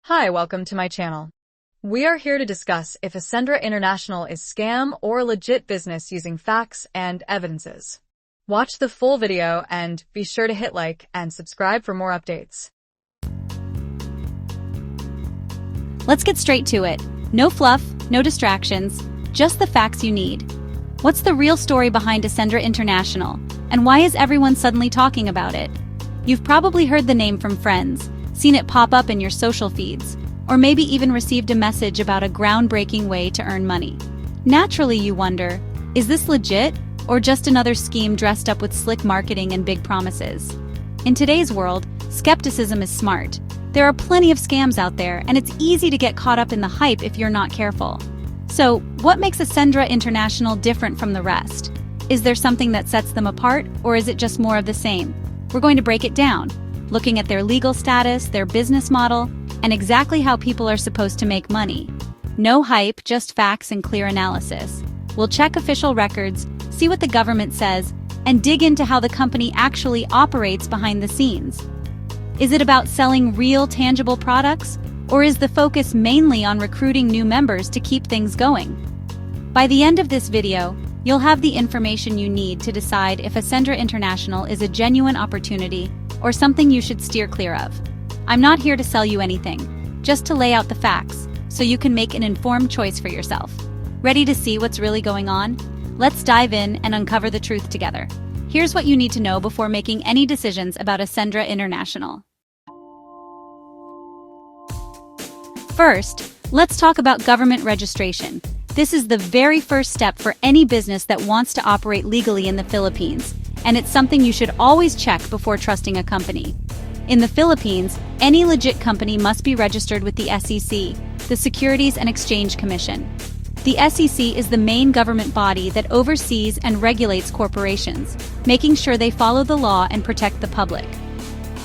Hi, welcome to my channel. We are here to discuss if Ascendra International is scam or legit business using facts and evidences. Watch the full video and be sure to hit like and subscribe for more updates. Let's get straight to it. No fluff, no distractions, just the facts you need. What's the real story behind Ascendra International, and why is everyone suddenly talking about it? You've probably heard the name from friends, seen it pop up in your social feeds, or maybe even received a message about a groundbreaking way to earn money. Naturally, you wonder, is this legit, or just another scheme dressed up with slick marketing and big promises? In today's world, skepticism is smart. There are plenty of scams out there, and it's easy to get caught up in the hype if you're not careful. So, what makes Ascendra International different from the rest? Is there something that sets them apart, or is it just more of the same? We're going to break it down, looking at their legal status, their business model, and exactly how people are supposed to make money. No hype, just facts and clear analysis. We'll check official records, see what the government says, and dig into how the company actually operates behind the scenes. Is it about selling real, tangible products, or is the focus mainly on recruiting new members to keep things going? By the end of this video, you'll have the information you need to decide if Ascendra International is a genuine opportunity or something you should steer clear of. I'm not here to sell you anything, just to lay out the facts, so you can make an informed choice for yourself. Ready to see what's really going on? Let's dive in and uncover the truth together. Here's what you need to know before making any decisions about Ascendra International. First, let's talk about government registration. This is the very first step for any business that wants to operate legally in the Philippines, and it's something you should always check before trusting a company. In the Philippines, any legit company must be registered with the SEC, the Securities and Exchange Commission. The SEC is the main government body that oversees and regulates corporations, making sure they follow the law and protect the public.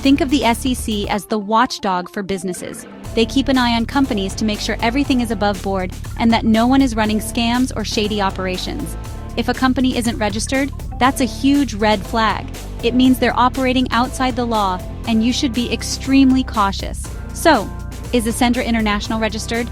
Think of the SEC as the watchdog for businesses. They keep an eye on companies to make sure everything is above board and that no one is running scams or shady operations. If a company isn't registered, that's a huge red flag. It means they're operating outside the law, and you should be extremely cautious. So, is Ascendra International registered?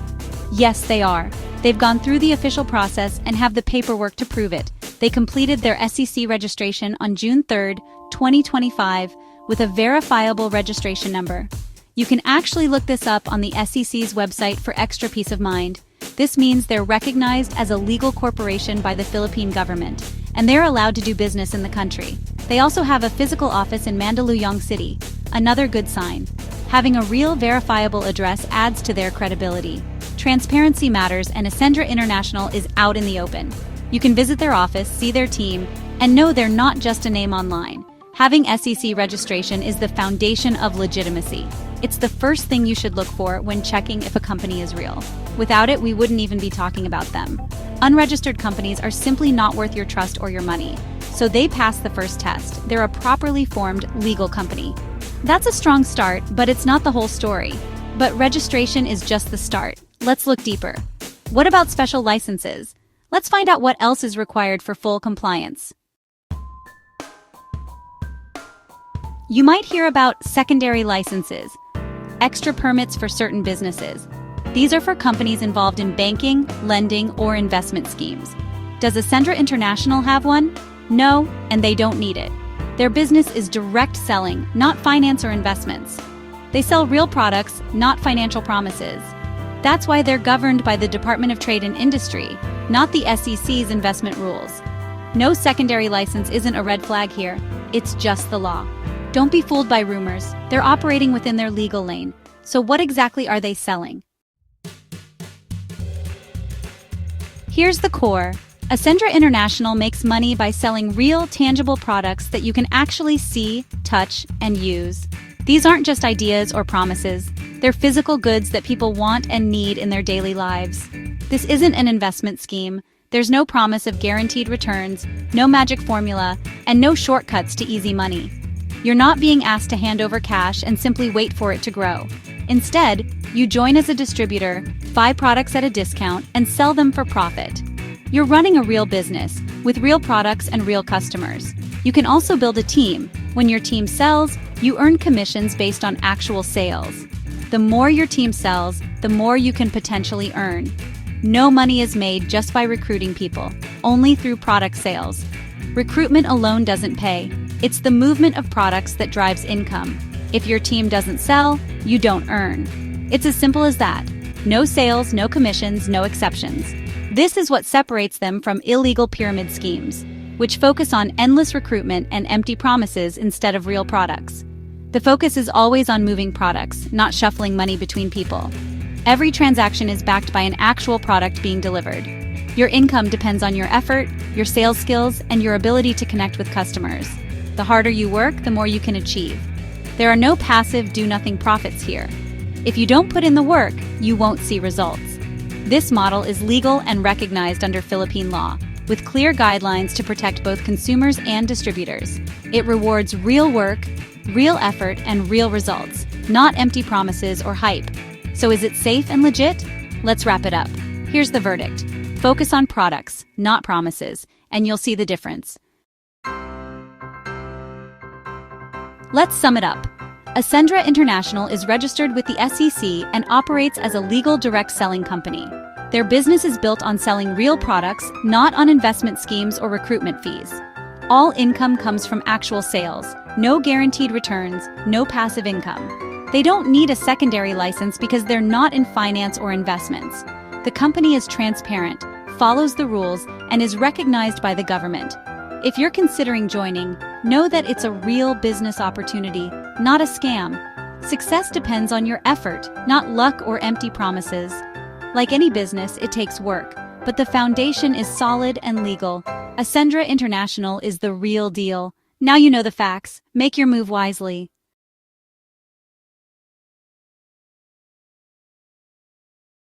Yes, they are. They've gone through the official process and have the paperwork to prove it. They completed their SEC registration on June 3, 2025, with a verifiable registration number. You can actually look this up on the SEC's website for extra peace of mind. This means they're recognized as a legal corporation by the Philippine government, and they're allowed to do business in the country. They also have a physical office in Mandaluyong City, another good sign. Having a real verifiable address adds to their credibility. Transparency matters, and Ascendra International is out in the open. You can visit their office, see their team, and know they're not just a name online. Having SEC registration is the foundation of legitimacy. It's the first thing you should look for when checking if a company is real. Without it, we wouldn't even be talking about them. Unregistered companies are simply not worth your trust or your money. So they pass the first test. They're a properly formed legal company. That's a strong start, but it's not the whole story. But registration is just the start. Let's look deeper. What about special licenses? Let's find out what else is required for full compliance. You might hear about secondary licenses, extra permits for certain businesses. These are for companies involved in banking, lending, or investment schemes. Does Ascendra International have one? No, and they don't need it. Their business is direct selling, not finance or investments. They sell real products, not financial promises. That's why they're governed by the Department of Trade and Industry, not the SEC's investment rules. No secondary license isn't a red flag here. It's just the law. Don't be fooled by rumors. They're operating within their legal lane. So what exactly are they selling? Here's the core. Ascendra International makes money by selling real, tangible products that you can actually see, touch, and use. These aren't just ideas or promises. They're physical goods that people want and need in their daily lives. This isn't an investment scheme. There's no promise of guaranteed returns, no magic formula, and no shortcuts to easy money. You're not being asked to hand over cash and simply wait for it to grow. Instead, you join as a distributor, buy products at a discount, and sell them for profit. You're running a real business, with real products and real customers. You can also build a team. When your team sells, you earn commissions based on actual sales. The more your team sells, the more you can potentially earn. No money is made just by recruiting people, only through product sales. Recruitment alone doesn't pay. It's the movement of products that drives income. If your team doesn't sell, you don't earn. It's as simple as that. No sales, no commissions, no exceptions. This is what separates them from illegal pyramid schemes, which focus on endless recruitment and empty promises instead of real products. The focus is always on moving products, not shuffling money between people. Every transaction is backed by an actual product being delivered. Your income depends on your effort, your sales skills, and your ability to connect with customers. The harder you work, the more you can achieve. There are no passive, do-nothing profits here. If you don't put in the work, you won't see results. This model is legal and recognized under Philippine law, with clear guidelines to protect both consumers and distributors. It rewards real work, real effort, and real results, not empty promises or hype. So is it safe and legit? Let's wrap it up. Here's the verdict. Focus on products, not promises, and you'll see the difference. Let's sum it up. Ascendra International is registered with the SEC and operates as a legal direct selling company. Their business is built on selling real products, not on investment schemes or recruitment fees. All income comes from actual sales, no guaranteed returns, no passive income. They don't need a secondary license because they're not in finance or investments. The company is transparent, follows the rules, and is recognized by the government. If you're considering joining, know that it's a real business opportunity, not a scam. Success depends on your effort, not luck or empty promises. Like any business, it takes work, but the foundation is solid and legal. Ascendra International is the real deal. Now you know the facts. Make your move wisely.